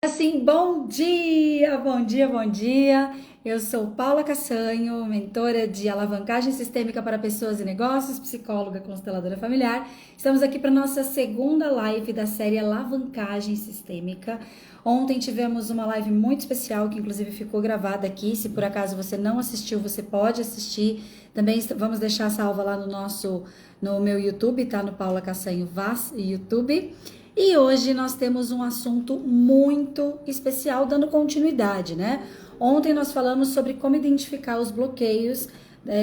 Assim, bom dia, bom dia, bom dia. Eu sou Paula Cassanho, mentora de alavancagem sistêmica para pessoas e negócios, psicóloga consteladora familiar. Estamos aqui para nossa segunda live da série Alavancagem Sistêmica. Ontem tivemos uma live muito especial que inclusive ficou gravada aqui. Se por acaso você não assistiu, você pode assistir. Também vamos deixar salva lá no meu YouTube, tá? No Paula Cassanho Vaz YouTube. E hoje nós temos um assunto muito especial, dando continuidade, né? Ontem nós falamos sobre como identificar os bloqueios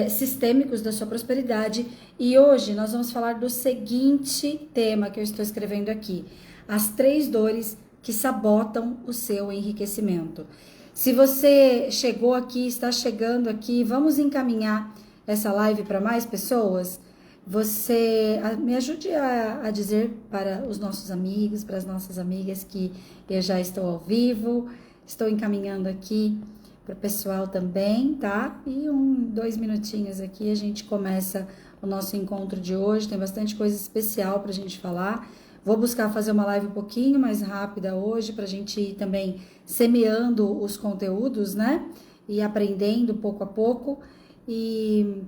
sistêmicos da sua prosperidade e hoje nós vamos falar do seguinte tema que eu estou escrevendo aqui: as 3 dores que sabotam o seu enriquecimento. Se você chegou aqui, está chegando aqui, vamos encaminhar essa live para mais pessoas? Você me ajude a dizer para os nossos amigos, para as nossas amigas que eu já estou ao vivo, estou encaminhando aqui para o pessoal também, tá? E 2 minutinhos aqui a gente começa o nosso encontro de hoje, tem bastante coisa especial para a gente falar. Vou buscar fazer uma live um pouquinho mais rápida hoje para a gente ir também semeando os conteúdos, né? E aprendendo pouco a pouco. E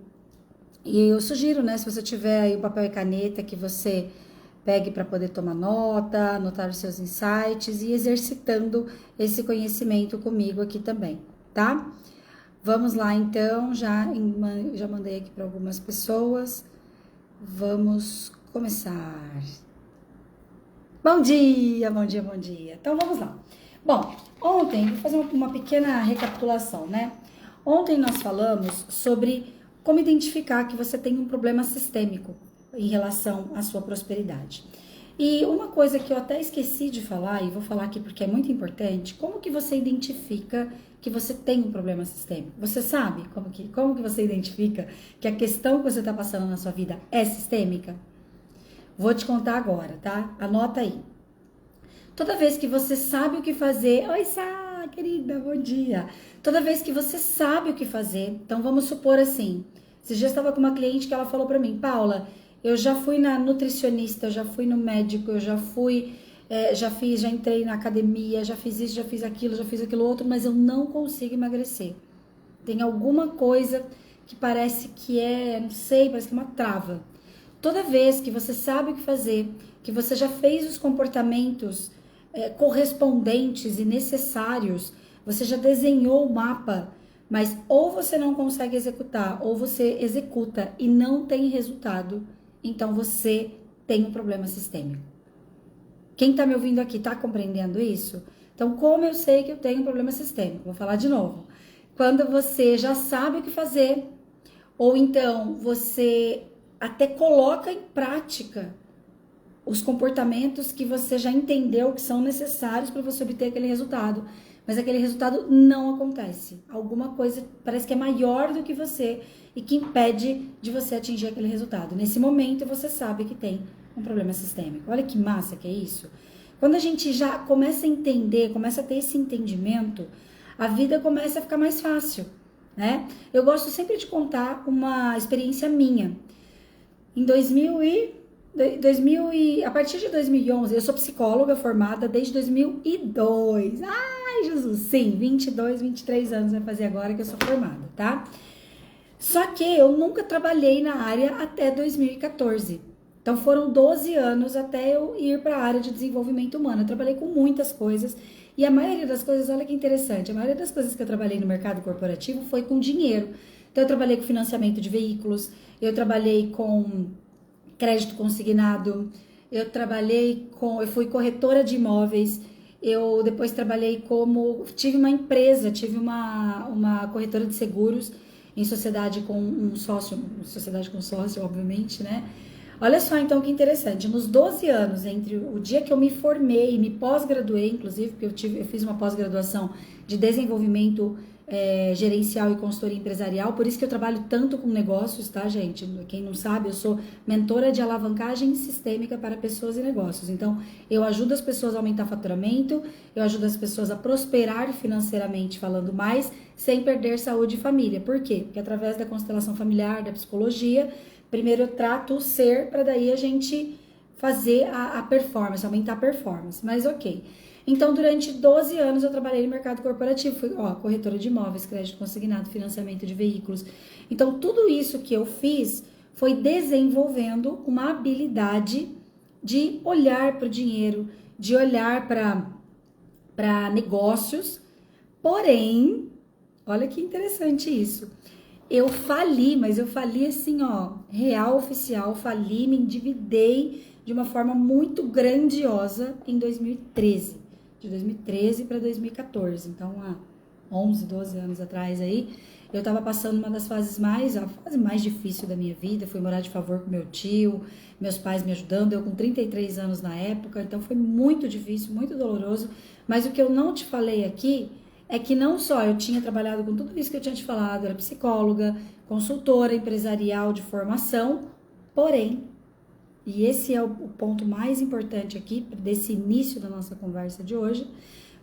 eu sugiro, né, se você tiver aí o papel e caneta, que você pegue para poder tomar nota, anotar os seus insights e exercitando esse conhecimento comigo aqui também, tá? Vamos lá, então, já mandei aqui para algumas pessoas. Vamos começar. Bom dia, bom dia, bom dia. Então, vamos lá. Bom, ontem, vou fazer uma pequena recapitulação, né? Ontem nós falamos sobre como identificar que você tem um problema sistêmico em relação à sua prosperidade. E uma coisa que eu até esqueci de falar, e vou falar aqui porque é muito importante: como que você identifica que você tem um problema sistêmico? Você sabe como que você identifica que a questão que você está passando na sua vida é sistêmica? Vou te contar agora, tá? Anota aí. Toda vez que você sabe o que fazer... Oi, Sá, querida, bom dia. Toda vez que você sabe o que fazer... Então, vamos supor assim... Esses dias eu estava com uma cliente que ela falou pra mim: Paula, eu já fui na nutricionista, eu já fui no médico, eu já fui... já entrei na academia, já fiz isso, já fiz aquilo outro, mas eu não consigo emagrecer. Tem alguma coisa que parece que não sei, parece que é uma trava. Toda vez que você sabe o que fazer, que você já fez os comportamentos correspondentes e necessários, você já desenhou o mapa, mas ou você não consegue executar, ou você executa e não tem resultado, então você tem um problema sistêmico. Quem tá me ouvindo aqui tá compreendendo isso? Então, como eu sei que eu tenho um problema sistêmico? Vou falar de novo. Quando você já sabe o que fazer, ou então você até coloca em prática os comportamentos que você já entendeu que são necessários para você obter aquele resultado, mas aquele resultado não acontece. Alguma coisa parece que é maior do que você e que impede de você atingir aquele resultado. Nesse momento você sabe que tem um problema sistêmico. Olha que massa que é isso. Quando a gente já começa a entender, começa a ter esse entendimento, a vida começa a ficar mais fácil, né? Eu gosto sempre de contar uma experiência minha. Em 2000 a partir de 2011, eu sou psicóloga formada desde 2002. Ai, Jesus, sim, 22, 23 anos vai fazer agora que eu sou formada, tá? Só que eu nunca trabalhei na área até 2014. Então foram 12 anos até eu ir para a área de desenvolvimento humano. Eu trabalhei com muitas coisas e a maioria das coisas, olha que interessante, a maioria das coisas que eu trabalhei no mercado corporativo foi com dinheiro. Então eu trabalhei com financiamento de veículos, eu trabalhei com crédito consignado, eu fui corretora de imóveis, eu depois tive uma empresa, tive uma corretora de seguros em sociedade com um sócio, obviamente, né? Olha só, então, que interessante. Nos 12 anos, entre o dia que eu me formei e me pós-graduei, inclusive, porque eu fiz uma pós-graduação de desenvolvimento gerencial e consultoria empresarial, por isso que eu trabalho tanto com negócios, tá, gente? Quem não sabe, eu sou mentora de alavancagem sistêmica para pessoas e negócios. Então, eu ajudo as pessoas a aumentar faturamento, eu ajudo as pessoas a prosperar financeiramente, falando mais, sem perder saúde e família. Por quê? Porque através da constelação familiar, da psicologia, primeiro eu trato o ser, para daí a gente fazer a performance, aumentar a performance. Mas ok. Então, durante 12 anos eu trabalhei no mercado corporativo, fui corretora de imóveis, crédito consignado, financiamento de veículos. Então, tudo isso que eu fiz foi desenvolvendo uma habilidade de olhar para o dinheiro, de olhar para negócios. Porém, olha que interessante isso. Eu fali, mas eu fali assim, real oficial, fali, me endividei de uma forma muito grandiosa em 2013. De 2013 para 2014. Então, há 11, 12 anos atrás aí, eu tava passando uma das fases a fase mais difícil da minha vida. Fui morar de favor com meu tio, meus pais me ajudando, eu com 33 anos na época, então foi muito difícil, muito doloroso. Mas o que eu não te falei aqui é que não só eu tinha trabalhado com tudo isso que eu tinha te falado, era psicóloga, consultora empresarial de formação, porém, e esse é o ponto mais importante aqui desse início da nossa conversa de hoje,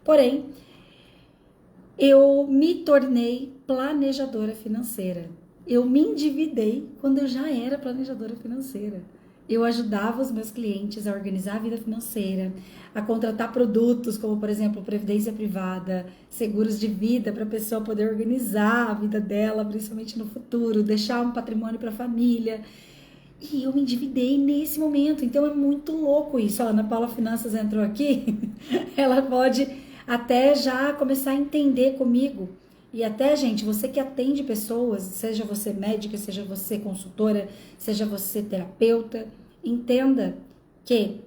porém, eu me tornei planejadora financeira. Eu me endividei quando eu já era planejadora financeira. Eu ajudava os meus clientes a organizar a vida financeira, a contratar produtos como, por exemplo, previdência privada, seguros de vida para a pessoa poder organizar a vida dela, principalmente no futuro, deixar um patrimônio para a família. E eu me endividei nesse momento. Então é muito louco isso. A Ana Paula Finanças entrou aqui, ela pode até já começar a entender comigo. E até, gente, você que atende pessoas, seja você médica, seja você consultora, seja você terapeuta, entenda que,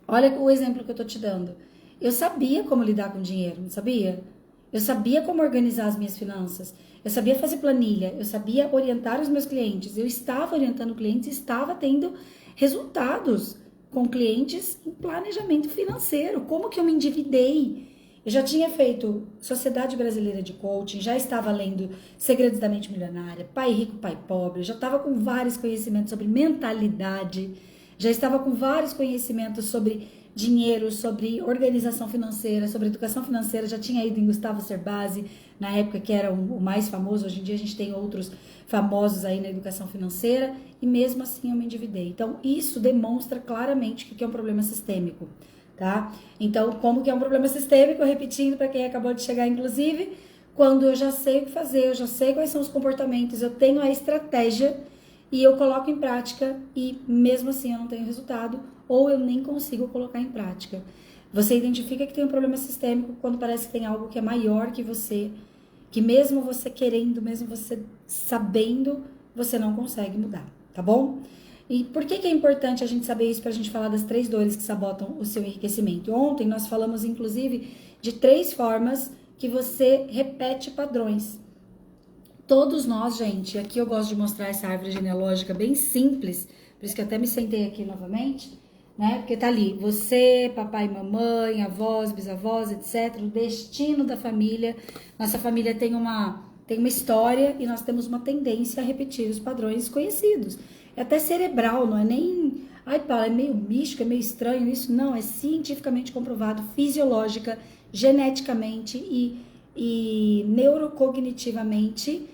olha o exemplo que eu tô te dando. Eu sabia como lidar com dinheiro, não sabia? Eu sabia como organizar as minhas finanças. Eu sabia fazer planilha, eu sabia orientar os meus clientes. Eu estava orientando clientes, estava tendo resultados com clientes em planejamento financeiro. Como que eu me endividei? Eu já tinha feito Sociedade Brasileira de Coaching, já estava lendo Segredos da Mente Milionária, Pai Rico, Pai Pobre, já estava com vários conhecimentos sobre mentalidade, já estava com vários conhecimentos sobre dinheiro, sobre organização financeira, sobre educação financeira, já tinha ido em Gustavo Cerbasi, na época que era o mais famoso. Hoje em dia a gente tem outros famosos aí na educação financeira, e mesmo assim eu me endividei. Então isso demonstra claramente que é um problema sistêmico. Tá? Então, como que é um problema sistêmico? Repetindo para quem acabou de chegar, inclusive, quando eu já sei o que fazer, eu já sei quais são os comportamentos, eu tenho a estratégia e eu coloco em prática e mesmo assim eu não tenho resultado ou eu nem consigo colocar em prática. Você identifica que tem um problema sistêmico quando parece que tem algo que é maior que você, que mesmo você querendo, mesmo você sabendo, você não consegue mudar, tá bom? E por que é importante a gente saber isso para a gente falar das 3 dores que sabotam o seu enriquecimento? Ontem nós falamos, inclusive, de 3 formas que você repete padrões. Todos nós, gente, aqui eu gosto de mostrar essa árvore genealógica bem simples, por isso que eu até me sentei aqui novamente, né? Porque tá ali, você, papai e mamãe, avós, bisavós, etc., o destino da família. Nossa família tem uma história e nós temos uma tendência a repetir os padrões conhecidos. É até cerebral, não é nem... Ai, Paula, é meio místico, é meio estranho isso. Não, é cientificamente comprovado, fisiológica, geneticamente e neurocognitivamente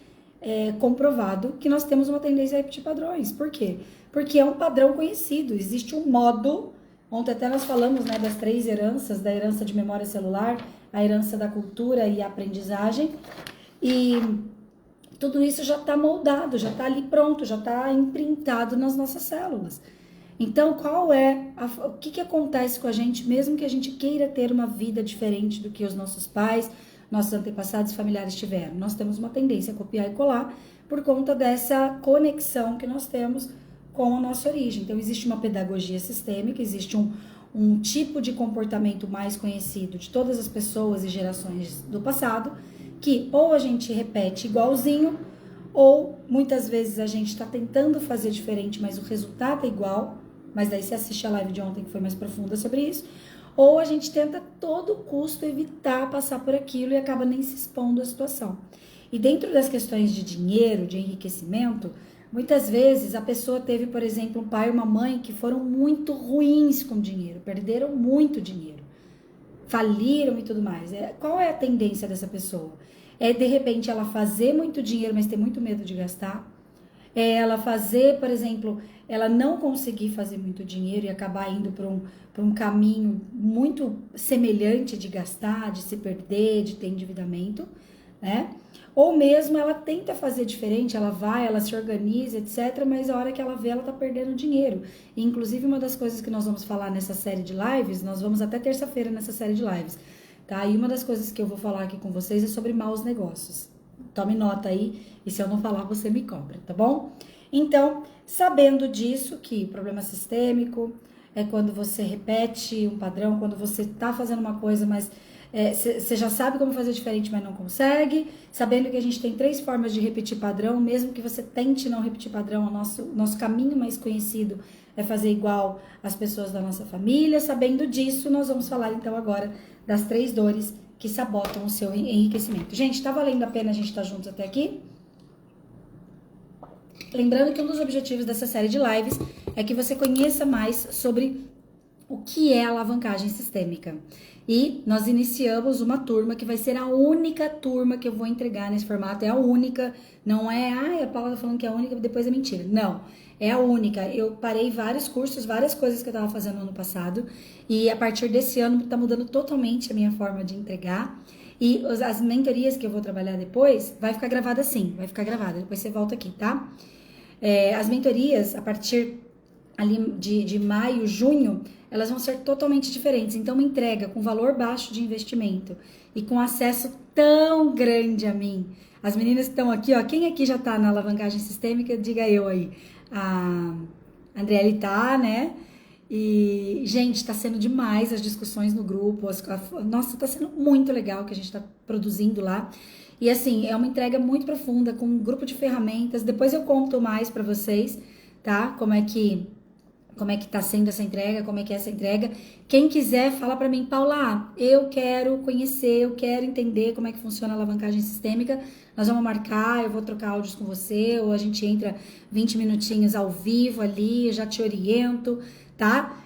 comprovado que nós temos uma tendência a repetir padrões. Por quê? Porque é um padrão conhecido. Existe um modo... Ontem até nós falamos, né, das 3 heranças, da herança de memória celular, a herança da cultura e a aprendizagem. E... tudo isso já está moldado, já está ali pronto, já está imprintado nas nossas células. Então, o que acontece com a gente, mesmo que a gente queira ter uma vida diferente do que os nossos pais, nossos antepassados e familiares tiveram? Nós temos uma tendência a copiar e colar por conta dessa conexão que nós temos com a nossa origem. Então, existe uma pedagogia sistêmica, existe um tipo de comportamento mais conhecido de todas as pessoas e gerações do passado, que ou a gente repete igualzinho, ou muitas vezes a gente está tentando fazer diferente, mas o resultado é igual, mas daí você assiste a live de ontem que foi mais profunda sobre isso, ou a gente tenta a todo custo evitar passar por aquilo e acaba nem se expondo à situação. E dentro das questões de dinheiro, de enriquecimento, muitas vezes a pessoa teve, por exemplo, um pai e uma mãe que foram muito ruins com dinheiro, perderam muito dinheiro, faliram e tudo mais. Qual é a tendência dessa pessoa? É, de repente, ela fazer muito dinheiro, mas ter muito medo de gastar. É ela fazer, por exemplo, ela não conseguir fazer muito dinheiro e acabar indo para um caminho muito semelhante de gastar, de se perder, de ter endividamento, né? Ou mesmo ela tenta fazer diferente, ela vai, ela se organiza, etc., mas a hora que ela vê, ela tá perdendo dinheiro. E, inclusive, uma das coisas que nós vamos falar nessa série de lives, nós vamos até terça-feira nessa série de lives, tá? E uma das coisas que eu vou falar aqui com vocês é sobre maus negócios. Tome nota aí, e se eu não falar, você me cobra, tá bom? Então, sabendo disso, que problema sistêmico é quando você repete um padrão, quando você tá fazendo uma coisa, mas você já sabe como fazer diferente, mas não consegue. Sabendo que a gente tem 3 formas de repetir padrão, mesmo que você tente não repetir padrão, o nosso caminho mais conhecido é fazer igual as pessoas da nossa família. Sabendo disso, nós vamos falar então agora das 3 dores que sabotam o seu enriquecimento. Gente, tá valendo a pena a gente estar juntos até aqui? Lembrando que um dos objetivos dessa série de lives é que você conheça mais sobre o que é alavancagem sistêmica. E nós iniciamos uma turma que vai ser a única turma que eu vou entregar nesse formato. É a única, não é, a Paula tá falando que é a única, depois é mentira. Não, é a única. Eu parei vários cursos, várias coisas que eu tava fazendo no ano passado. E a partir desse ano tá mudando totalmente a minha forma de entregar. E as mentorias que eu vou trabalhar depois, vai ficar gravada sim, vai ficar gravada. Depois você volta aqui, tá? As mentorias, a partir ali de maio, junho, elas vão ser totalmente diferentes. Então, uma entrega com valor baixo de investimento e com acesso tão grande a mim. As meninas que estão aqui, ó, quem aqui já tá na alavancagem sistêmica, diga eu aí. A Andriele tá, né? E, gente, tá sendo demais as discussões no grupo. Nossa, tá sendo muito legal o que a gente tá produzindo lá. E, assim, é uma entrega muito profunda, com um grupo de ferramentas. Depois eu conto mais pra vocês, tá? Como é que tá sendo essa entrega, como é que é essa entrega. Quem quiser, fala pra mim, Paula, eu quero conhecer, eu quero entender como é que funciona a alavancagem sistêmica. Nós vamos marcar, eu vou trocar áudios com você, ou a gente entra 20 minutinhos ao vivo ali, eu já te oriento, tá?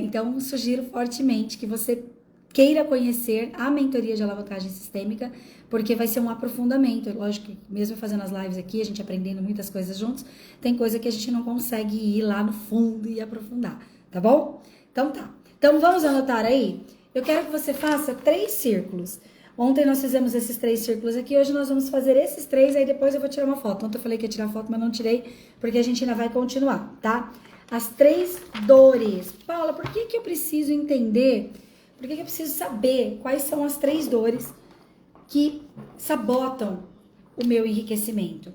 Então, sugiro fortemente que você queira conhecer a mentoria de alavancagem sistêmica, porque vai ser um aprofundamento. Lógico que mesmo fazendo as lives aqui, a gente aprendendo muitas coisas juntos, tem coisa que a gente não consegue ir lá no fundo e aprofundar, tá bom? Então tá. Então vamos anotar aí? Eu quero que você faça 3 círculos. Ontem nós fizemos esses 3 círculos aqui, hoje nós vamos fazer esses 3, aí depois eu vou tirar uma foto. Ontem eu falei que ia tirar foto, mas não tirei, porque a gente ainda vai continuar, tá? As 3 dores. Paula, por que eu preciso entender, por que eu preciso saber quais são as 3 dores que sabotam o meu enriquecimento?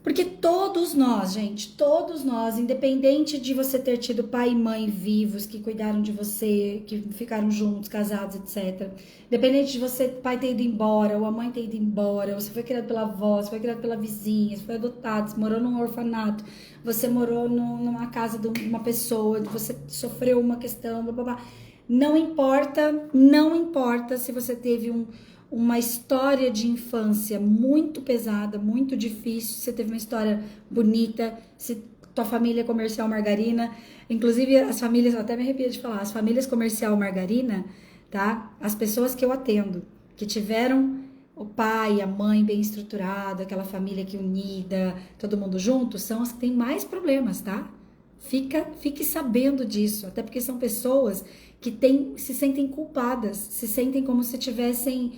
Porque todos nós, gente, todos nós, independente de você ter tido pai e mãe vivos que cuidaram de você, que ficaram juntos, casados, etc. Independente de você, pai ter ido embora, ou a mãe ter ido embora, ou você foi criado pela avó, você foi criado pela vizinha, você foi adotado, você morou num orfanato, você morou numa casa de uma pessoa, você sofreu uma questão, blá, blá, blá. Não importa se você teve uma história de infância muito pesada, muito difícil, você teve uma história bonita, se tua família é comercial margarina, inclusive as famílias, eu até me arrepio de falar, as famílias comercial margarina, tá? As pessoas que eu atendo, que tiveram o pai, a mãe bem estruturado, aquela família que unida, todo mundo junto, são as que têm mais problemas, tá? Fique sabendo disso, até porque são pessoas que se sentem culpadas, se sentem como se tivessem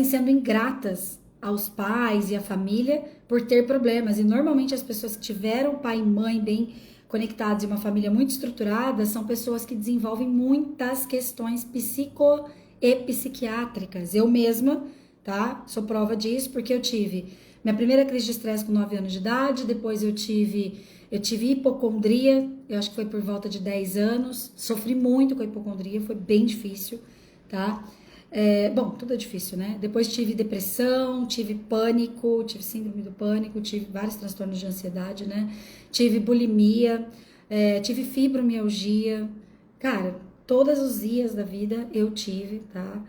sendo ingratas aos pais e à família por ter problemas. E normalmente as pessoas que tiveram pai e mãe bem conectados e uma família muito estruturada são pessoas que desenvolvem muitas questões psico e psiquiátricas. Eu mesma, tá? Sou prova disso, porque eu tive minha primeira crise de estresse com 9 anos de idade, depois eu tive hipocondria, eu acho que foi por volta de 10 anos, sofri muito com a hipocondria, foi bem difícil, tá? Bom, tudo é difícil, né? Depois tive depressão, tive pânico, tive síndrome do pânico, tive vários transtornos de ansiedade, né? Tive bulimia, tive fibromialgia, cara, todos os dias da vida eu tive, tá?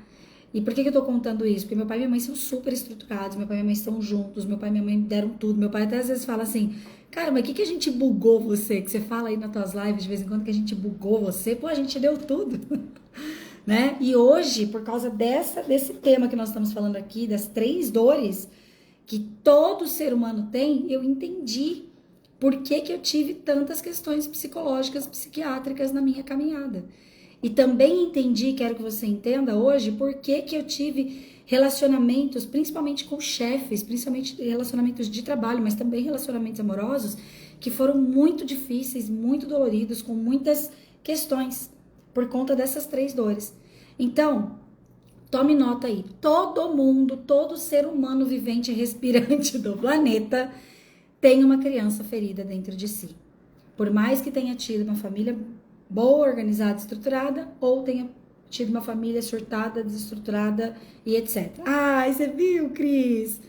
E por que eu tô contando isso? Porque meu pai e minha mãe são super estruturados, meu pai e minha mãe estão juntos, meu pai e minha mãe deram tudo, meu pai até às vezes fala assim, cara, mas o que a gente bugou você? Que você fala aí nas tuas lives de vez em quando que a gente bugou você, pô, a gente deu tudo, né? E hoje, por causa desse tema que nós estamos falando aqui, das 3 dores que todo ser humano tem, eu entendi por que eu tive tantas questões psicológicas, psiquiátricas na minha caminhada. E também entendi, quero que você entenda hoje, por que eu tive relacionamentos, principalmente com chefes, principalmente relacionamentos de trabalho, mas também relacionamentos amorosos, que foram muito difíceis, muito doloridos, com muitas questões, por conta dessas 3 dores. Então, tome nota aí. Todo mundo, todo ser humano vivente e respirante do planeta tem uma criança ferida dentro de si. Por mais que tenha tido uma família boa, organizada, estruturada, ou tenha tido uma família surtada, desestruturada e etc. Ai, você viu, Cris?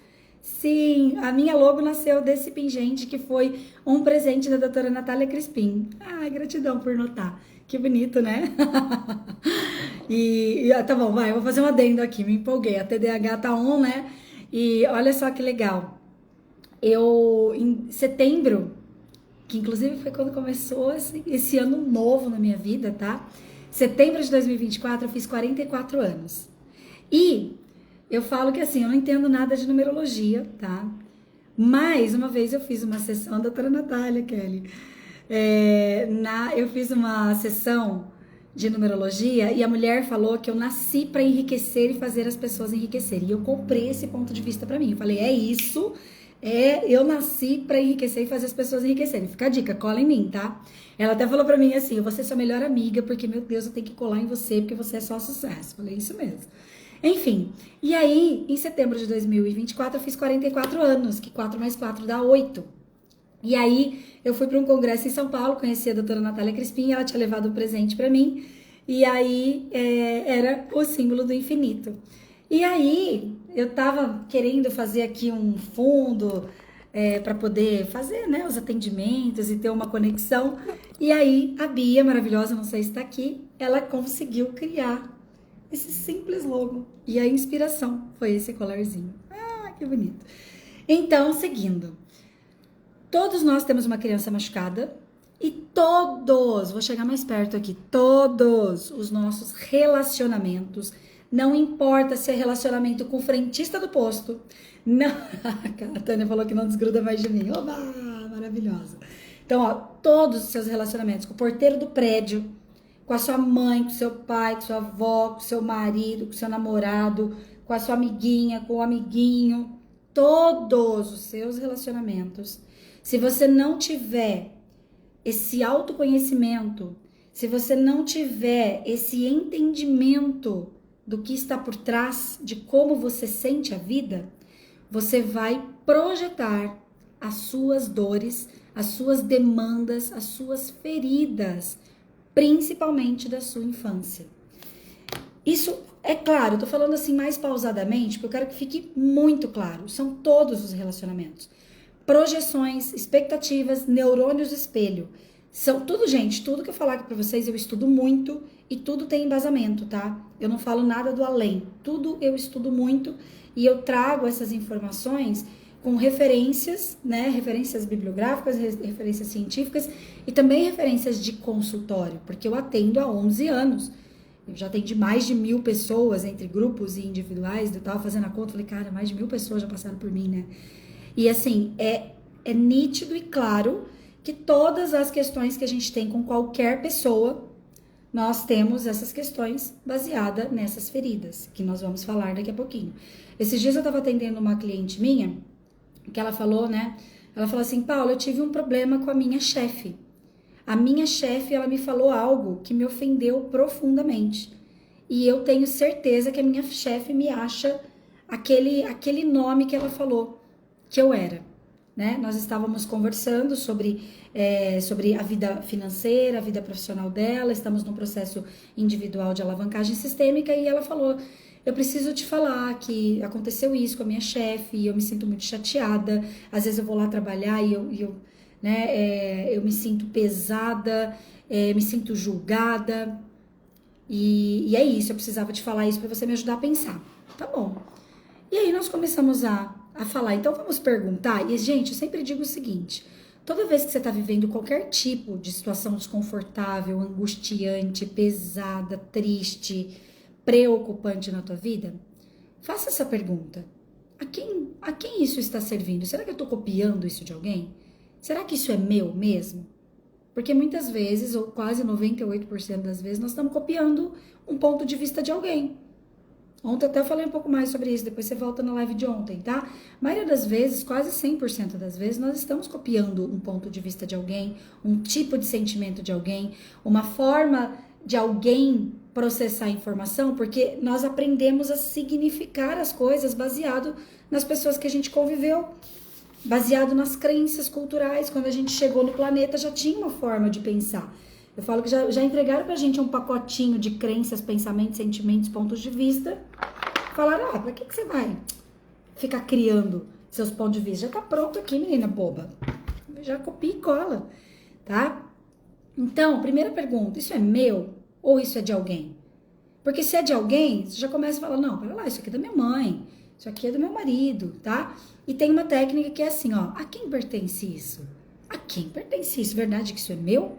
Sim, a minha logo nasceu desse pingente que foi um presente da doutora Natália Crispim. Ai, gratidão por notar. Que bonito, né? Tá bom, vai, eu vou fazer um adendo aqui, me empolguei. A TDAH tá on, né? E olha só que legal. Em setembro, que inclusive foi quando começou esse ano novo na minha vida, tá? Setembro de 2024, eu fiz 44 anos. E eu falo que assim, eu não entendo nada de numerologia, tá? Mas uma vez eu fiz uma sessão, a doutora Natália, Kelly, eu fiz uma sessão de numerologia e a mulher falou que eu nasci para enriquecer e fazer as pessoas enriquecerem. E eu comprei esse ponto de vista para mim. Eu falei, é isso, eu nasci para enriquecer e fazer as pessoas enriquecerem. Fica a dica, cola em mim, tá? Ela até falou para mim assim, eu vou ser sua melhor amiga, porque, meu Deus, eu tenho que colar em você, porque você é só sucesso. Eu falei, isso mesmo. Enfim, e aí, em setembro de 2024, eu fiz 44 anos, que 4 mais 4 dá 8. E aí, eu fui para um congresso em São Paulo, conheci a doutora Natália Crispim, ela tinha levado um presente para mim, e aí era o símbolo do infinito. E aí, eu tava querendo fazer aqui um fundo para poder fazer, né, os atendimentos e ter uma conexão. E aí, a Bia, maravilhosa, não sei se está aqui, ela conseguiu criar esse simples logo. E a inspiração foi esse colarzinho. Ah, que bonito. Então, seguindo. Todos nós temos uma criança machucada e todos, vou chegar mais perto aqui, todos os nossos relacionamentos, não importa se é relacionamento com o frentista do posto, não, a Tânia falou que não desgruda mais de mim, oba, maravilhosa. Então, ó, todos os seus relacionamentos com o porteiro do prédio, com a sua mãe, com o seu pai, com sua avó, com o seu marido, com o seu namorado, com a sua amiguinha, com o amiguinho, todos os seus relacionamentos. Se você não tiver esse autoconhecimento, se você não tiver esse entendimento do que está por trás de como você sente a vida, você vai projetar as suas dores, as suas demandas, as suas feridas, principalmente da sua infância. Isso é claro, eu tô falando assim mais pausadamente, porque eu quero que fique muito claro. São todos os relacionamentos. Projeções, expectativas, neurônios espelho. São tudo, gente, tudo que eu falar aqui pra vocês, eu estudo muito e tudo tem embasamento, tá? Eu não falo nada do além. Tudo eu estudo muito e eu trago essas informações com referências, né? Referências bibliográficas, referências científicas e também referências de consultório, porque eu atendo há 11 anos. Eu já atendi mais de 1000 pessoas, entre grupos e individuais. Eu tava fazendo a conta, falei, cara, mais de 1000 pessoas já passaram por mim, né? E assim, é nítido e claro que todas as questões que a gente tem com qualquer pessoa, nós temos essas questões baseadas nessas feridas, que nós vamos falar daqui a pouquinho. Esses dias eu tava atendendo uma cliente minha, que ela falou, né? Ela falou assim, Paula, eu tive um problema com a minha chefe. A minha chefe, ela me falou algo que me ofendeu profundamente. E eu tenho certeza que a minha chefe me acha aquele nome que ela falou que eu era, né? Nós estávamos conversando sobre a vida financeira, a vida profissional dela, estamos num processo individual de alavancagem sistêmica e ela falou, eu preciso te falar que aconteceu isso com a minha chefe e eu me sinto muito chateada, às vezes eu vou lá trabalhar e eu me sinto pesada, me sinto julgada e é isso, eu precisava te falar isso para você me ajudar a pensar. Tá bom. E aí nós começamos a falar, então vamos perguntar, e gente, eu sempre digo o seguinte, toda vez que você está vivendo qualquer tipo de situação desconfortável, angustiante, pesada, triste, preocupante na tua vida, faça essa pergunta. a quem isso está servindo? Será que eu estou copiando isso de alguém? Será que isso é meu mesmo? Porque muitas vezes, ou quase 98% das vezes, nós estamos copiando um ponto de vista de alguém. Ontem até eu falei um pouco mais sobre isso, depois você volta na live de ontem, tá? A maioria das vezes, quase 100% das vezes, nós estamos copiando um ponto de vista de alguém, um tipo de sentimento de alguém, uma forma de alguém processar a informação, porque nós aprendemos a significar as coisas baseado nas pessoas que a gente conviveu, baseado nas crenças culturais. Quando a gente chegou no planeta, já tinha uma forma de pensar. Eu falo que já entregaram pra gente um pacotinho de crenças, pensamentos, sentimentos, pontos de vista. Falaram, pra que você vai ficar criando seus pontos de vista? Já tá pronto aqui, menina boba. Já copia e cola, tá? Então, primeira pergunta, isso é meu ou isso é de alguém? Porque se é de alguém, você já começa a falar, não, pera lá, isso aqui é da minha mãe, isso aqui é do meu marido, tá? E tem uma técnica que é assim, ó, a quem pertence isso? A quem pertence isso? Verdade que isso é meu?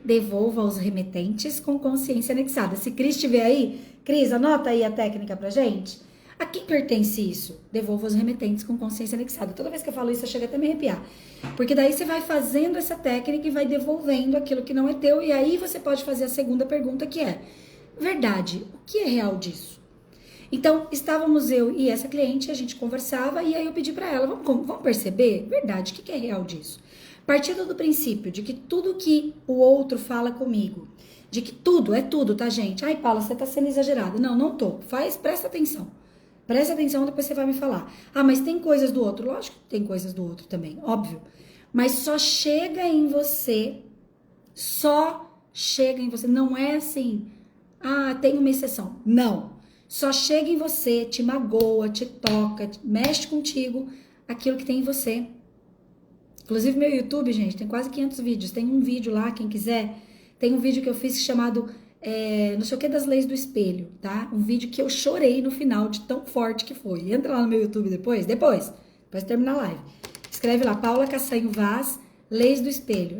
Devolva aos remetentes com consciência anexada. Se Cris estiver aí, Cris, anota aí a técnica pra gente. A quem pertence isso? Devolva aos remetentes com consciência anexada. Toda vez que eu falo isso, eu chego até a me arrepiar. Porque daí você vai fazendo essa técnica e vai devolvendo aquilo que não é teu. E aí você pode fazer a segunda pergunta, que é, verdade, o que é real disso? Então, estávamos eu e essa cliente, a gente conversava, e aí eu pedi pra ela, vamos perceber? Verdade, o que é real disso? Partindo do princípio de que tudo que o outro fala comigo, de que tudo, é tudo, tá, gente? Ai, Paula, você tá sendo exagerada. Não, não tô. Presta atenção. Presta atenção, depois você vai me falar. Ah, mas tem coisas do outro. Lógico que tem coisas do outro também, óbvio. Mas só chega em você, não é assim, tem uma exceção. Não. Só chega em você, te magoa, te toca, mexe contigo, aquilo que tem em você. Inclusive, meu YouTube, gente, tem quase 500 vídeos. Tem um vídeo lá, quem quiser. Tem um vídeo que eu fiz chamado não sei o que das leis do espelho, tá? Um vídeo que eu chorei no final de tão forte que foi. Entra lá no meu YouTube depois de terminar a live. Escreve lá, Paula Cassanho Vaz, Leis do Espelho.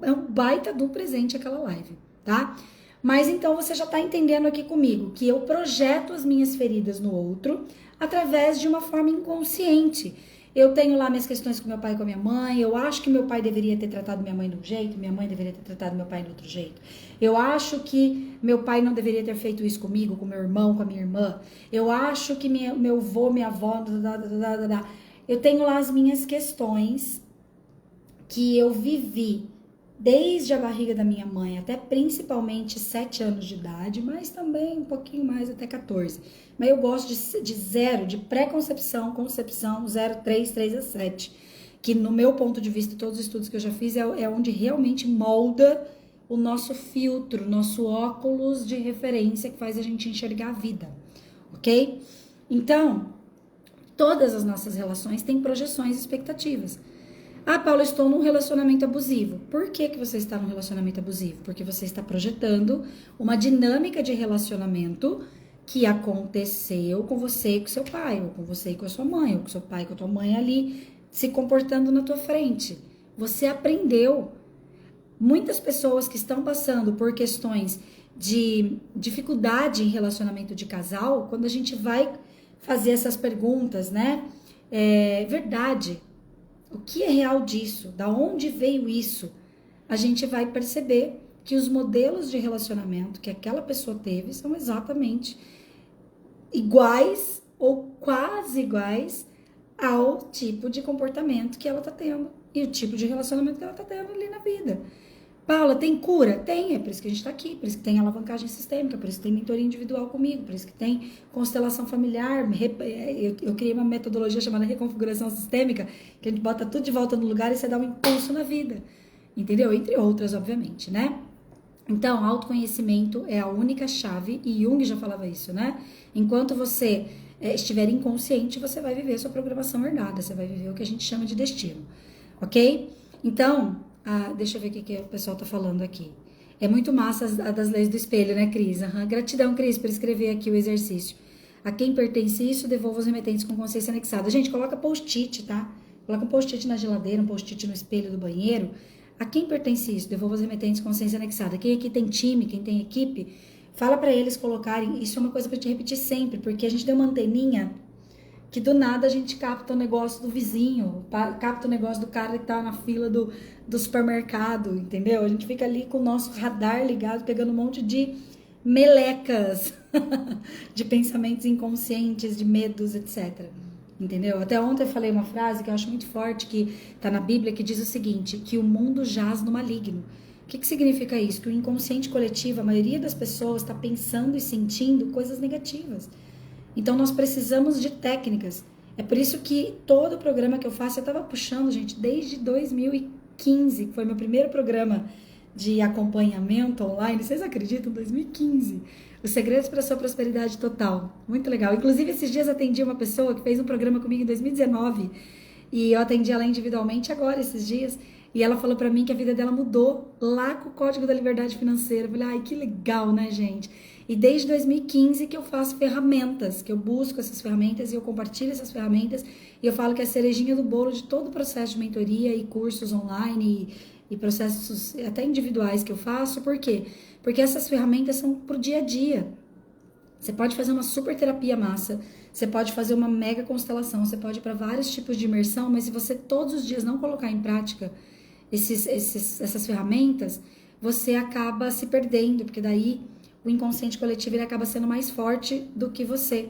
É um baita do presente aquela live, tá? Mas então você já tá entendendo aqui comigo que eu projeto as minhas feridas no outro através de uma forma inconsciente. Eu tenho lá minhas questões com meu pai e com a minha mãe. Eu acho que meu pai deveria ter tratado minha mãe de um jeito, minha mãe deveria ter tratado meu pai de outro jeito. Eu acho que meu pai não deveria ter feito isso comigo, com meu irmão, com a minha irmã. Eu acho que meu avô, minha avó... Eu tenho lá as minhas questões que eu vivi desde a barriga da minha mãe até principalmente 7 anos de idade, mas também um pouquinho mais até 14. Mas eu gosto de zero, de pré-concepção, concepção, 0, 3 a 7. Que no meu ponto de vista, todos os estudos que eu já fiz, é onde realmente molda o nosso filtro, nosso óculos de referência que faz a gente enxergar a vida, ok? Então, todas as nossas relações têm projeções e expectativas. Ah, Paula, estou num relacionamento abusivo. Por que você está num relacionamento abusivo? Porque você está projetando uma dinâmica de relacionamento que aconteceu com você e com seu pai, ou com você e com a sua mãe, ou com seu pai e com a tua mãe ali, se comportando na tua frente. Você aprendeu. Muitas pessoas que estão passando por questões de dificuldade em relacionamento de casal, quando a gente vai fazer essas perguntas, né? Verdade. O que é real disso? Da onde veio isso? A gente vai perceber que os modelos de relacionamento que aquela pessoa teve são exatamente iguais ou quase iguais ao tipo de comportamento que ela tá tendo e o tipo de relacionamento que ela tá tendo ali na vida. Paula, tem cura? Tem, é por isso que a gente tá aqui, por isso que tem alavancagem sistêmica, por isso que tem mentoria individual comigo, por isso que tem constelação familiar. Eu criei uma metodologia chamada reconfiguração sistêmica, que a gente bota tudo de volta no lugar e você dá um impulso na vida, entendeu? Entre outras, obviamente, né? Então, autoconhecimento é a única chave, e Jung já falava isso, né? Enquanto você estiver inconsciente, você vai viver a sua programação herdada, você vai viver o que a gente chama de destino, ok? Então, deixa eu ver o que o pessoal tá falando aqui. É muito massa a das leis do espelho, né, Cris? Gratidão, Cris, por escrever aqui o exercício. A quem pertence isso, devolva os remetentes com consciência anexada. Gente, coloca post-it, tá? Coloca um post-it na geladeira, um post-it no espelho do banheiro. A quem pertence isso, devolva os remetentes com consciência anexada. Quem aqui tem time, quem tem equipe, fala pra eles colocarem. Isso é uma coisa pra te repetir sempre, porque a gente deu uma anteninha que do nada a gente capta o negócio do vizinho, capta o negócio do cara que tá na fila do supermercado, entendeu? A gente fica ali com o nosso radar ligado, pegando um monte de melecas de pensamentos inconscientes, de medos, etc. Entendeu? Até ontem eu falei uma frase que eu acho muito forte, que tá na Bíblia, que diz o seguinte, que o mundo jaz no maligno. O que significa isso? Que o inconsciente coletivo, a maioria das pessoas está pensando e sentindo coisas negativas. Então, nós precisamos de técnicas. É por isso que todo o programa que eu faço, eu estava puxando, gente, desde 2015, que foi meu primeiro programa de acompanhamento online. Vocês acreditam? 2015. Os segredos para a sua prosperidade total. Muito legal. Inclusive, esses dias atendi uma pessoa que fez um programa comigo em 2019. E eu atendi ela individualmente agora, esses dias. E ela falou para mim que a vida dela mudou lá com o Código da Liberdade Financeira. Eu falei, ai, que legal, né, gente? E desde 2015 que eu faço ferramentas, que eu busco essas ferramentas e eu compartilho essas ferramentas. E eu falo que é a cerejinha do bolo de todo o processo de mentoria e cursos online e processos até individuais que eu faço. Por quê? Porque essas ferramentas são pro dia a dia. Você pode fazer uma super terapia massa, você pode fazer uma mega constelação, você pode ir para vários tipos de imersão, mas se você todos os dias não colocar em prática essas ferramentas, você acaba se perdendo, porque daí o inconsciente coletivo ele acaba sendo mais forte do que você,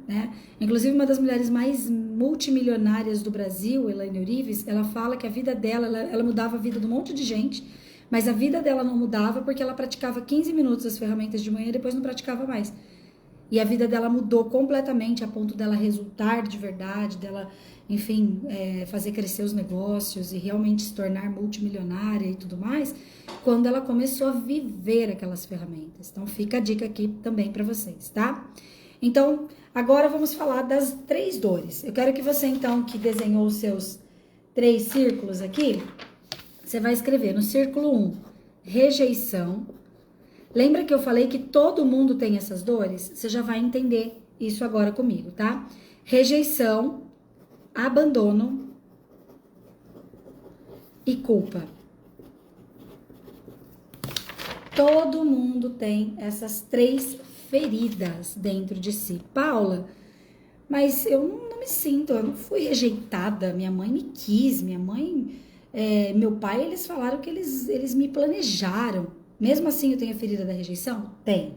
né? Inclusive, uma das mulheres mais multimilionárias do Brasil, Elaine Orives, ela fala que a vida dela, ela mudava a vida de um monte de gente, mas a vida dela não mudava porque ela praticava 15 minutos as ferramentas de manhã e depois não praticava mais. E a vida dela mudou completamente a ponto dela resultar de verdade, dela, enfim, fazer crescer os negócios e realmente se tornar multimilionária e tudo mais, quando ela começou a viver aquelas ferramentas. Então, fica a dica aqui também para vocês, tá? Então, agora vamos falar das 3 dores. Eu quero que você, então, que desenhou os seus 3 círculos aqui, você vai escrever no círculo 1, rejeição. Lembra que eu falei que todo mundo tem essas dores? Você já vai entender isso agora comigo, tá? Rejeição, abandono e culpa. Todo mundo tem essas 3 feridas dentro de si. Paula, mas eu não me sinto, eu não fui rejeitada, minha mãe me quis, minha mãe, meu pai, eles falaram que eles me planejaram. Mesmo assim eu tenho a ferida da rejeição? Tem.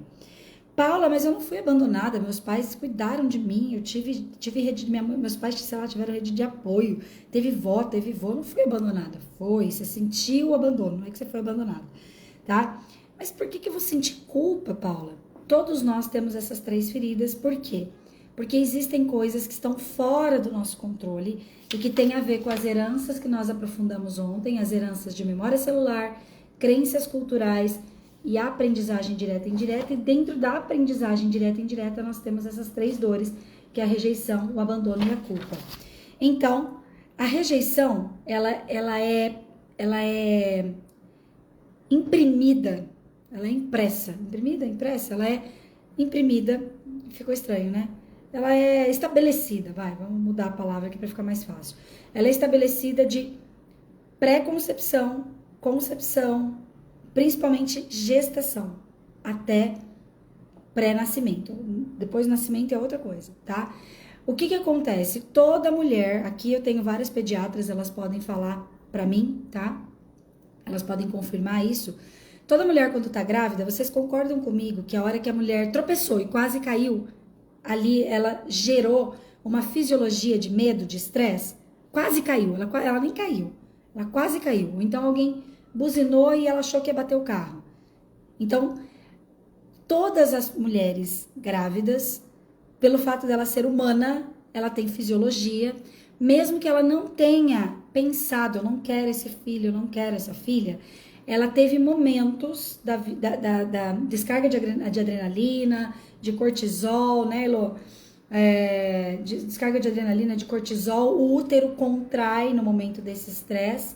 Paula, mas eu não fui abandonada, meus pais cuidaram de mim, eu tive rede, meus pais, sei lá, tiveram rede de apoio, teve vó, eu não fui abandonada. Foi, você sentiu o abandono, não é que você foi abandonada, tá? Mas por que eu vou sentir culpa, Paula? Todos nós temos essas 3 feridas, por quê? Porque existem coisas que estão fora do nosso controle e que tem a ver com as heranças que nós aprofundamos ontem, as heranças de memória celular, crenças culturais e aprendizagem direta e indireta. E dentro da aprendizagem direta e indireta nós temos essas 3 dores, que é a rejeição, o abandono e a culpa. Então, a rejeição, ela é imprimida, ela é impressa. Impressa, ela é imprimida, ficou estranho, né? Ela é estabelecida, vamos mudar a palavra aqui para ficar mais fácil. Ela é estabelecida de pré-concepção, concepção, principalmente gestação, até pré-nascimento. Depois do nascimento é outra coisa, tá? O que acontece? Toda mulher, aqui eu tenho várias pediatras, elas podem falar pra mim, tá? Elas podem confirmar isso. Toda mulher quando tá grávida, vocês concordam comigo que a hora que a mulher tropeçou e quase caiu, ali ela gerou uma fisiologia de medo, de estresse? Quase caiu, ela nem caiu, ela quase caiu. Então alguém buzinou e ela achou que ia bater o carro. Então, todas as mulheres grávidas, pelo fato dela ser humana, ela tem fisiologia, mesmo que ela não tenha pensado, eu não quero esse filho, eu não quero essa filha, ela teve momentos da descarga de adrenalina, de cortisol, né, Elô? De descarga de adrenalina, de cortisol, o útero contrai no momento desse estresse,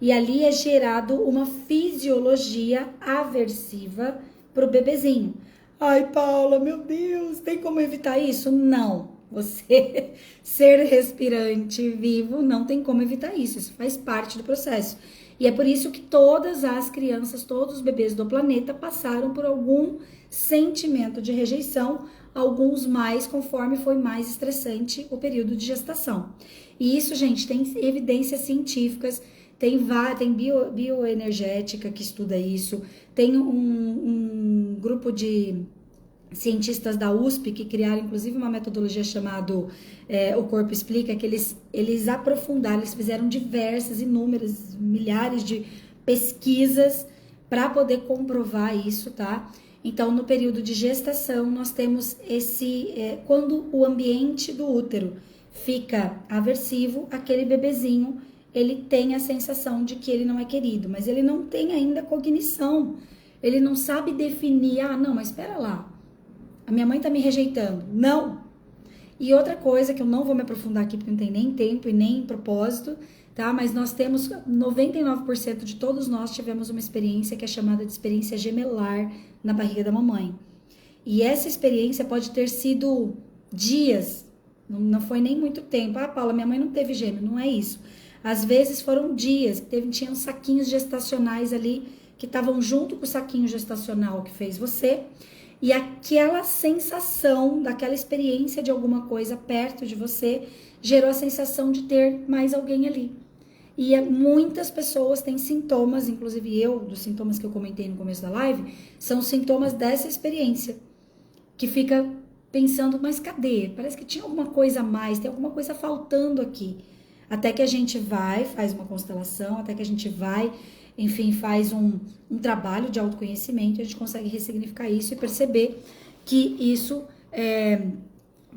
e ali é gerado uma fisiologia aversiva para o bebezinho. Ai, Paula, meu Deus, tem como evitar isso? Não. Você ser respirante vivo não tem como evitar isso. Isso faz parte do processo. E é por isso que todas as crianças, todos os bebês do planeta passaram por algum sentimento de rejeição, alguns mais, conforme foi mais estressante o período de gestação. E isso, gente, tem evidências científicas, tem bioenergética que estuda isso, tem um grupo de cientistas da USP que criaram, inclusive, uma metodologia chamada O Corpo Explica, que eles aprofundaram, eles fizeram diversas, inúmeras, milhares de pesquisas para poder comprovar isso, tá? Então, no período de gestação, nós temos quando o ambiente do útero fica aversivo, aquele bebezinho, ele tem a sensação de que ele não é querido, mas ele não tem ainda cognição, ele não sabe definir, não, mas espera lá, a minha mãe tá me rejeitando. Não! E outra coisa que eu não vou me aprofundar aqui, porque não tem nem tempo e nem propósito, tá? Mas nós temos, 99% de todos nós tivemos uma experiência que é chamada de experiência gemelar na barriga da mamãe. E essa experiência pode ter sido dias, não foi nem muito tempo. Paula, minha mãe não teve gêmeo, não é isso. Às vezes foram dias, tinham saquinhos gestacionais ali, que estavam junto com o saquinho gestacional que fez você, e aquela sensação, daquela experiência de alguma coisa perto de você, gerou a sensação de ter mais alguém ali. E muitas pessoas têm sintomas, inclusive eu, dos sintomas que eu comentei no começo da live, são sintomas dessa experiência, que fica pensando, mas cadê? Parece que tinha alguma coisa a mais, tem alguma coisa faltando aqui. Até que a gente faz uma constelação, até que a gente enfim, faz um trabalho de autoconhecimento, a gente consegue ressignificar isso e perceber que isso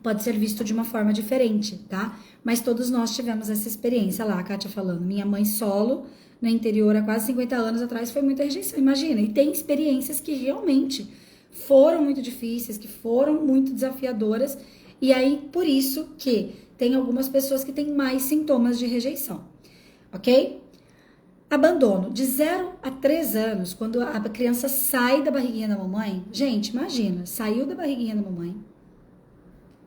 pode ser visto de uma forma diferente, tá? Mas todos nós tivemos essa experiência lá, a Kátia falando, minha mãe solo, no interior, há quase 50 anos atrás, foi muita rejeição, imagina, e tem experiências que realmente foram muito difíceis, que foram muito desafiadoras, e aí, por isso que tem algumas pessoas que têm mais sintomas de rejeição, ok? Abandono. De 0 a 3 anos, quando a criança sai da barriguinha da mamãe, gente, imagina, saiu da barriguinha da mamãe,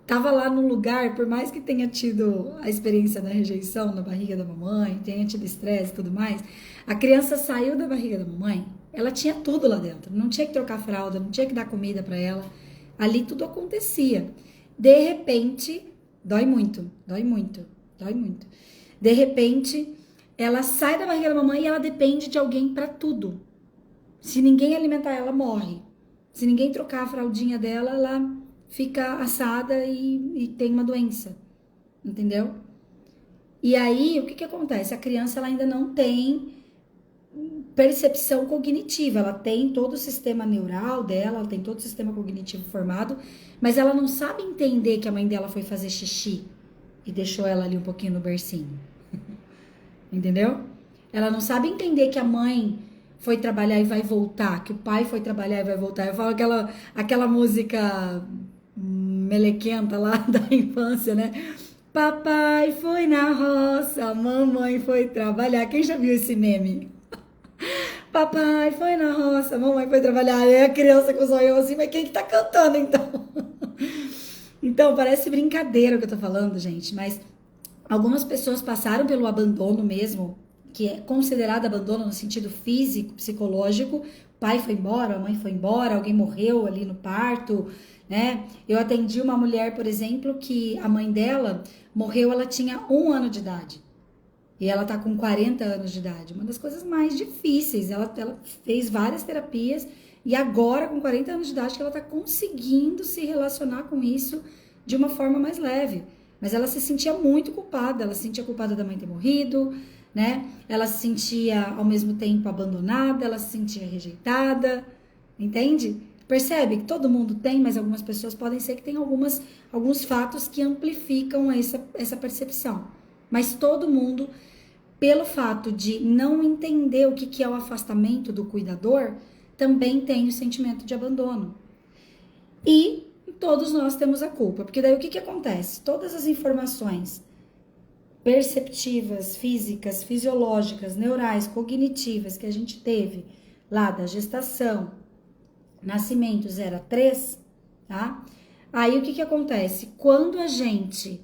tava lá no lugar, por mais que tenha tido a experiência da rejeição na barriga da mamãe, tenha tido estresse e tudo mais, a criança saiu da barriga da mamãe, ela tinha tudo lá dentro, não tinha que trocar fralda, não tinha que dar comida para ela, ali tudo acontecia. De repente, dói muito. De repente, ela sai da barriga da mamãe e ela depende de alguém para tudo. Se ninguém alimentar ela, morre. Se ninguém trocar a fraldinha dela, ela fica assada e tem uma doença. Entendeu? E aí, o que acontece? A criança ela ainda não tem percepção cognitiva. Ela tem todo o sistema neural dela, ela tem todo o sistema cognitivo formado, mas ela não sabe entender que a mãe dela foi fazer xixi e deixou ela ali um pouquinho no bercinho. Entendeu? Ela não sabe entender que a mãe foi trabalhar e vai voltar, que o pai foi trabalhar e vai voltar. Eu falo aquela música melequenta lá da infância, né? Papai foi na roça, a mamãe foi trabalhar. Quem já viu esse meme? Papai foi na roça, a mamãe foi trabalhar. É a criança com os olhos assim, mas quem que tá cantando então? Então, parece brincadeira o que eu tô falando, gente, mas algumas pessoas passaram pelo abandono mesmo, que é considerado abandono no sentido físico, psicológico. O pai foi embora, a mãe foi embora, alguém morreu ali no parto, né? Eu atendi uma mulher, por exemplo, que a mãe dela morreu, ela tinha 1 ano de idade. E ela tá com 40 anos de idade. Uma das coisas mais difíceis. Ela fez várias terapias e agora, com 40 anos de idade, que ela tá conseguindo se relacionar com isso de uma forma mais leve. Mas ela se sentia muito culpada. Ela se sentia culpada da mãe ter morrido, né? Ela se sentia, ao mesmo tempo, abandonada. Ela se sentia rejeitada. Entende? Percebe que todo mundo tem, mas algumas pessoas podem ser que tenham alguns fatos que amplificam essa percepção. Mas todo mundo, pelo fato de não entender o que é o afastamento do cuidador, também tem o sentimento de abandono. E todos nós temos a culpa, porque daí o que acontece? Todas as informações perceptivas, físicas, fisiológicas, neurais, cognitivas que a gente teve lá da gestação, nascimento 0 a 3, tá? Aí o que acontece? Quando a gente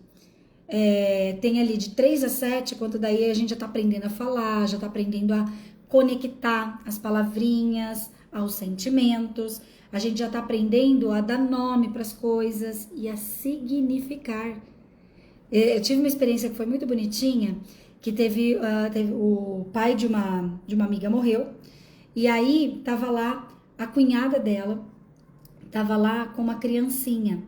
tem ali de 3 a 7, quando daí a gente já tá aprendendo a falar, já tá aprendendo a conectar as palavrinhas, aos sentimentos, a gente já tá aprendendo a dar nome para as coisas e a significar. Eu tive uma experiência que foi muito bonitinha, que teve o pai de uma amiga morreu, e aí tava lá a cunhada dela, tava lá com uma criancinha.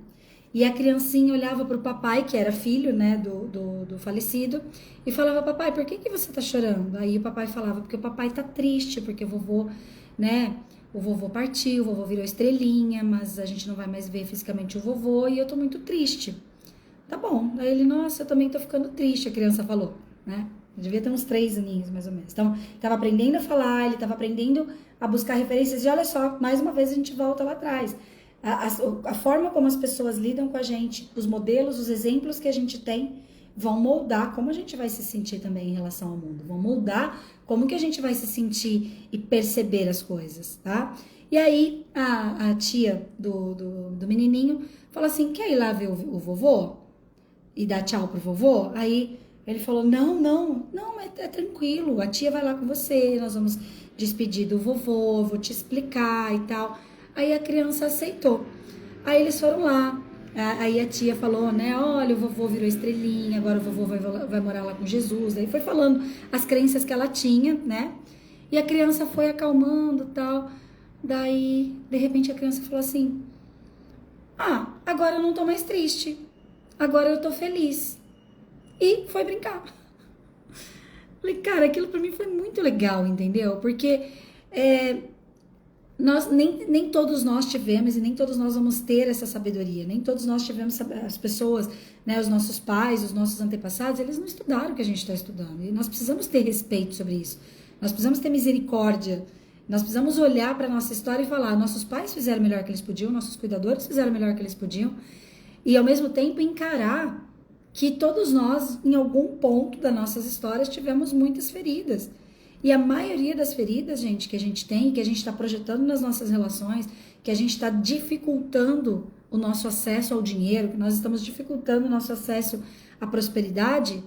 E a criancinha olhava pro papai, que era filho, né, do falecido, e falava: papai, por que você tá chorando? Aí o papai falava: porque o papai tá triste, porque o vovô, né, o vovô partiu, o vovô virou estrelinha, mas a gente não vai mais ver fisicamente o vovô e eu tô muito triste. Tá bom. Aí ele: nossa, eu também tô ficando triste, a criança falou, né? Devia ter uns 3 aninhos, mais ou menos. Então, tava aprendendo a falar, ele tava aprendendo a buscar referências. E olha só, mais uma vez a gente volta lá atrás. A forma como as pessoas lidam com a gente, os modelos, os exemplos que a gente tem, vão moldar como a gente vai se sentir também em relação ao mundo. Vão moldar como que a gente vai se sentir e perceber as coisas, tá? E aí, a tia do menininho fala assim: quer ir lá ver o vovô? E dar tchau pro vovô? Aí ele falou: não, é tranquilo, a tia vai lá com você, nós vamos despedir do vovô, vou te explicar e tal. Aí a criança aceitou. Aí eles foram lá, aí a tia falou, né, olha, o vovô virou estrelinha, agora o vovô vai morar lá com Jesus. Aí foi falando as crenças que ela tinha, né, e a criança foi acalmando e tal. Daí, de repente, a criança falou assim: agora eu não tô mais triste, agora eu tô feliz. E foi brincar. Falei, cara, aquilo pra mim foi muito legal, entendeu? Porque nem todos nós tivemos e nem todos nós vamos ter essa sabedoria. Nem todos nós tivemos, as pessoas, né, os nossos pais, os nossos antepassados, eles não estudaram o que a gente está estudando. E nós precisamos ter respeito sobre isso. Nós precisamos ter misericórdia. Nós precisamos olhar para a nossa história e falar: nossos pais fizeram o melhor que eles podiam, nossos cuidadores fizeram o melhor que eles podiam. E ao mesmo tempo encarar que todos nós, em algum ponto das nossas histórias, tivemos muitas feridas. E a maioria das feridas, gente, que a gente tem, que a gente está projetando nas nossas relações, que a gente está dificultando o nosso acesso ao dinheiro, que nós estamos dificultando o nosso acesso à prosperidade,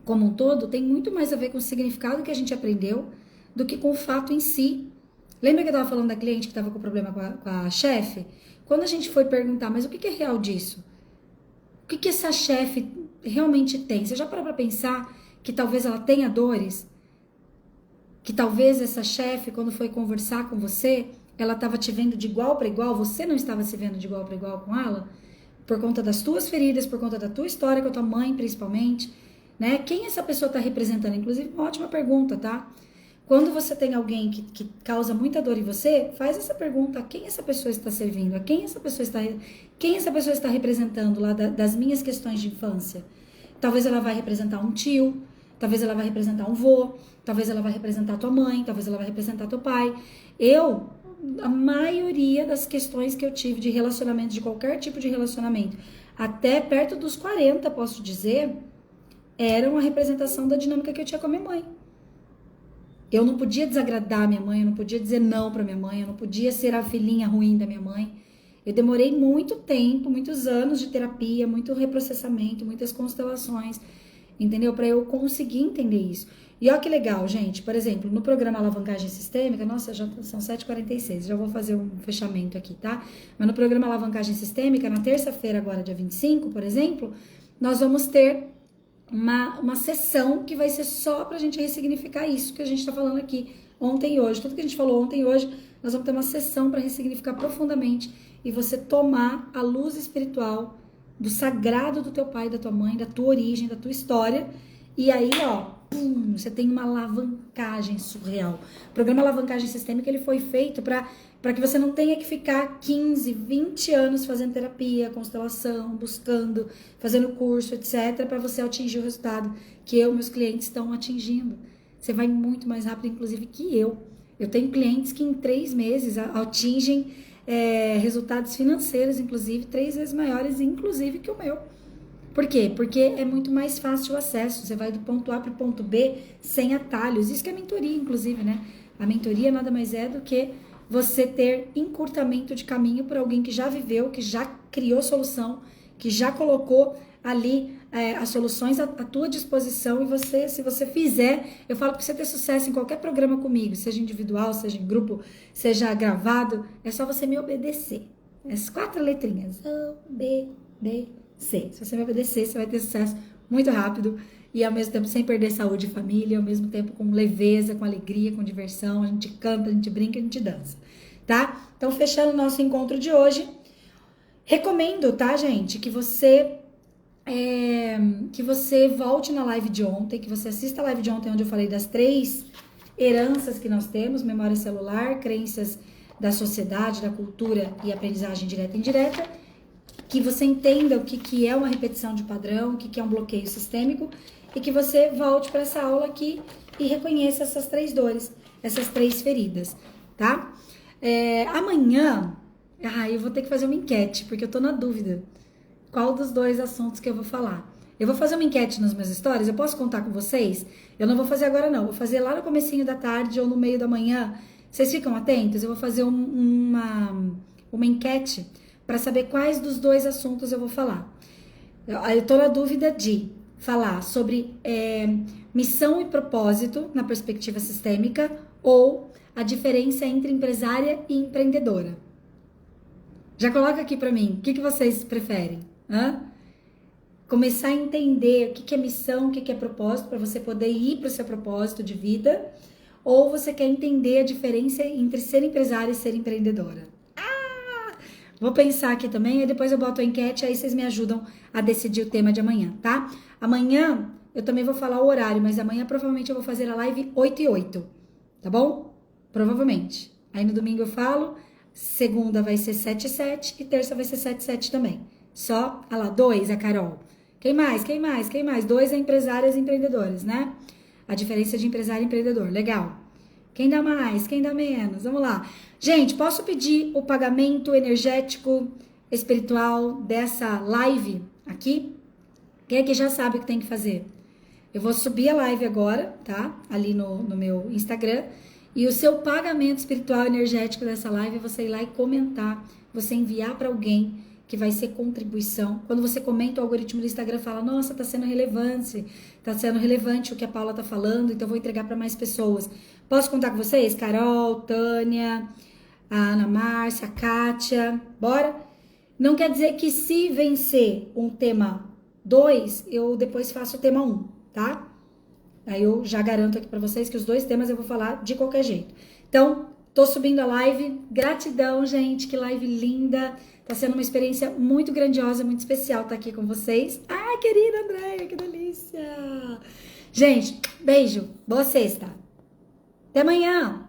como um todo, tem muito mais a ver com o significado que a gente aprendeu do que com o fato em si. Lembra que eu estava falando da cliente que estava com problema com a chefe? Quando a gente foi perguntar: mas o que é real disso? O que essa chefe realmente tem? Você já parou para pensar que talvez ela tenha dores? Que talvez essa chefe, quando foi conversar com você, ela estava te vendo de igual para igual, você não estava se vendo de igual para igual com ela? Por conta das tuas feridas, por conta da tua história com a tua mãe, principalmente, né? Quem essa pessoa está representando? Inclusive, uma ótima pergunta, tá? Quando você tem alguém que causa muita dor em você, faz essa pergunta: a quem essa pessoa está servindo? A quem essa pessoa está representando lá das minhas questões de infância? Talvez ela vai representar um tio, talvez ela vai representar um vô, talvez ela vai representar tua mãe, talvez ela vai representar teu pai. A maioria das questões que eu tive de relacionamento, de qualquer tipo de relacionamento, até perto dos 40, posso dizer, eram a representação da dinâmica que eu tinha com a minha mãe. Eu não podia desagradar a minha mãe, eu não podia dizer não pra minha mãe, eu não podia ser a filhinha ruim da minha mãe. Eu demorei muito tempo, muitos anos de terapia, muito reprocessamento, muitas constelações, entendeu? Para eu conseguir entender isso. E olha que legal, gente. Por exemplo, no programa Alavancagem Sistêmica, nossa, já são 7h46, já vou fazer um fechamento aqui, tá? Mas no programa Alavancagem Sistêmica, na terça-feira, agora dia 25, por exemplo, nós vamos ter uma sessão que vai ser só pra gente ressignificar isso que a gente tá falando aqui ontem e hoje. Tudo que a gente falou ontem e hoje, nós vamos ter uma sessão para ressignificar profundamente e você tomar a luz espiritual do sagrado do teu pai, da tua mãe, da tua origem, da tua história. E aí, você tem uma alavancagem surreal. O programa Alavancagem Sistêmica, ele foi feito para que você não tenha que ficar 15, 20 anos fazendo terapia, constelação, buscando, fazendo curso, etc, para você atingir o resultado que meus clientes estão atingindo. Você vai muito mais rápido, inclusive, que eu. Eu tenho clientes que em 3 meses atingem resultados financeiros, inclusive, 3 vezes maiores, inclusive, que o meu. Por quê? Porque é muito mais fácil o acesso. Você vai do ponto A para o ponto B sem atalhos. Isso que é mentoria, inclusive, né? A mentoria nada mais é do que você ter encurtamento de caminho por alguém que já viveu, que já criou solução, que já colocou ali as soluções à tua disposição e você, se você fizer, eu falo para você ter sucesso em qualquer programa comigo, seja individual, seja em grupo, seja gravado, é só você me obedecer. As 4 letrinhas, obedecer. Se você me obedecer, você vai ter sucesso muito rápido e ao mesmo tempo sem perder saúde e família, ao mesmo tempo com leveza, com alegria, com diversão, a gente canta, a gente brinca, a gente dança, tá? Então, fechando o nosso encontro de hoje, recomendo, tá, gente, que você volte na live de ontem, que você assista a live de ontem, onde eu falei das 3 heranças que nós temos: memória celular, crenças da sociedade, da cultura e aprendizagem direta e indireta, que você entenda o que é uma repetição de padrão, o que é um bloqueio sistêmico, e que você volte para essa aula aqui e reconheça essas 3 dores, essas 3 feridas, tá? Amanhã, eu vou ter que fazer uma enquete, porque eu tô na dúvida qual dos 2 assuntos que eu vou falar. Eu vou fazer uma enquete nas minhas stories, eu posso contar com vocês? Eu não vou fazer agora não, vou fazer lá no comecinho da tarde ou no meio da manhã. Vocês ficam atentos? Eu vou fazer uma enquete para saber quais dos 2 assuntos eu vou falar. Eu tô na dúvida de falar sobre missão e propósito na perspectiva sistêmica ou a diferença entre empresária e empreendedora. Já coloca aqui para mim, o que vocês preferem? Começar a entender o que é missão, o que é propósito, para você poder ir para o seu propósito de vida, ou você quer entender a diferença entre ser empresária e ser empreendedora? Vou pensar aqui também, aí depois eu boto a enquete, aí vocês me ajudam a decidir o tema de amanhã, tá? Amanhã eu também vou falar o horário, mas amanhã provavelmente eu vou fazer a live 8 e 8, tá bom? Provavelmente. Aí no domingo eu falo, segunda vai ser 7 e 7 e terça vai ser 7 e 7 também. Só, olha lá, 2, a Carol. Quem mais? 2 é empresárias e empreendedores, né? A diferença de empresário e empreendedor. Legal. Quem dá mais? Quem dá menos? Vamos lá. Gente, posso pedir o pagamento energético espiritual dessa live aqui? Quem é que já sabe o que tem que fazer? Eu vou subir a live agora, tá? Ali no meu Instagram. E o seu pagamento espiritual energético dessa live é você ir lá e comentar, você enviar para alguém que vai ser contribuição. Quando você comenta, o algoritmo do Instagram fala: nossa, tá sendo relevante o que a Paula tá falando, então eu vou entregar para mais pessoas. Posso contar com vocês? Carol, Tânia, a Ana Márcia, a Kátia, bora? Não quer dizer que se vencer um tema 2, eu depois faço o tema 1, tá? Aí eu já garanto aqui para vocês que os 2 temas eu vou falar de qualquer jeito. Então, tô subindo a live. Gratidão, gente, que live linda. Tá sendo uma experiência muito grandiosa, muito especial estar aqui com vocês. Ai, querida Andréia, que delícia! Gente, beijo, boa sexta. Até amanhã!